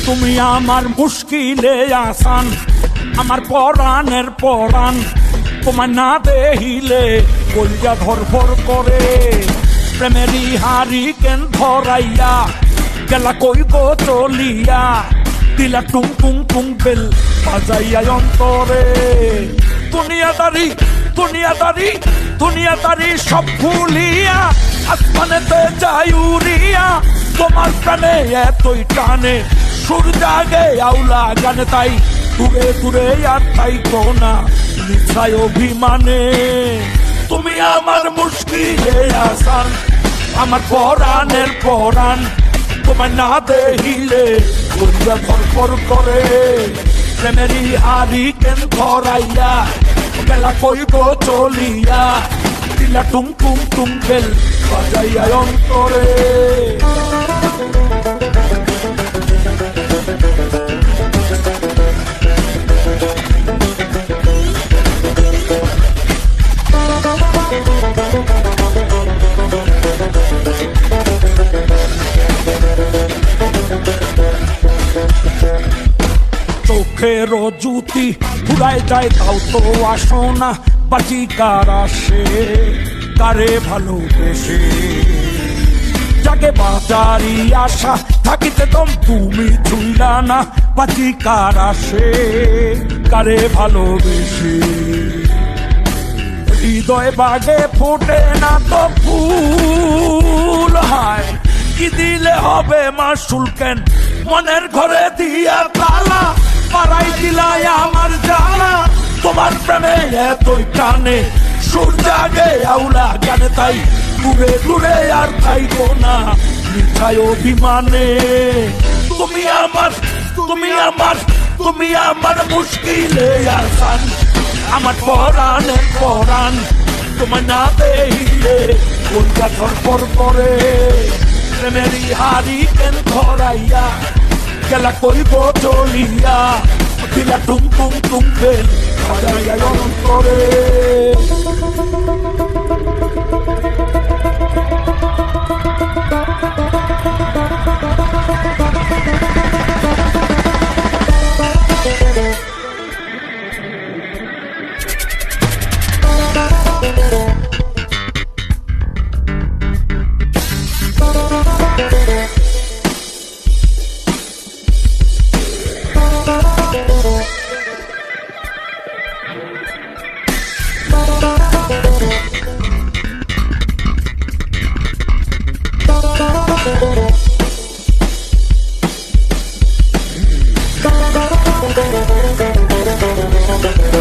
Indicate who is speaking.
Speaker 1: তুমি আমার মুশকিলে আসান, আমার পরাণের পরাণ। তোমার না দেখিলে কলিজা ধরফর করে। প্রেমেরই হারি কেন ধরাইয়া গেলা কই গো চলিয়া। দিলা টুং টুং টুং বেল বাজাইয়া অন্তরে। দুনিয়াদারি দুনিয়াদারি দুনিয়াদারি সব ভুলিয়া আসমানেতে যাই উড়িয়া। তোমার প্রাণে এতই টানে সুর জাগে আউলা গানে। তাই দূরে দূরে আর তাই কোনা নিছায় অভিমানে। তুমি আমার মুশকিলে আসান, আমার পরাণের পরাণ। তোমায় না দেখিলে কলিজা ধরফর করে। প্রেমেরই হারি কেন ধরাইয়া গেলা কই গো চলিয়া। দিলা টুং টুং টুং বেল বাজাইয়া অন্তরে। চোখের জুতি ফুরায় যায় তাও তো আসো না। বাঁচি কার আসে কারে ভালোবেসে। যাকে বাজারি আশা থাকিতে দম তুমি ছুইলা না। বাঁচি কার আসে কারে ভালোবেসে। হৃদয় বাগে ফোটে না তো ফুল। হায় কি দিলে হবে মাসুল কেন মনের ঘরে দিয়া তালা। পাড়াই দিলাই আমার জানা তোমার প্রেমে এতই টানে সুর জাগে আউলা গানে। তাই দূরে দূরে আর তাই কোনা মিঠাই অভিমানে। তুমি আমার তুমি আমার তুমি আমার মুশকিলে আসান, আমার পরাণের পরাণ। তোমার না দেখিলে কলিজা ধরফর করে। প্রেমেরই হারি কেন ধরাইয়া গেলা কই গো চলিয়া। দিলা টুং টুং টুং বেল বাজাইয়া অন্তরে।
Speaker 2: Thank you.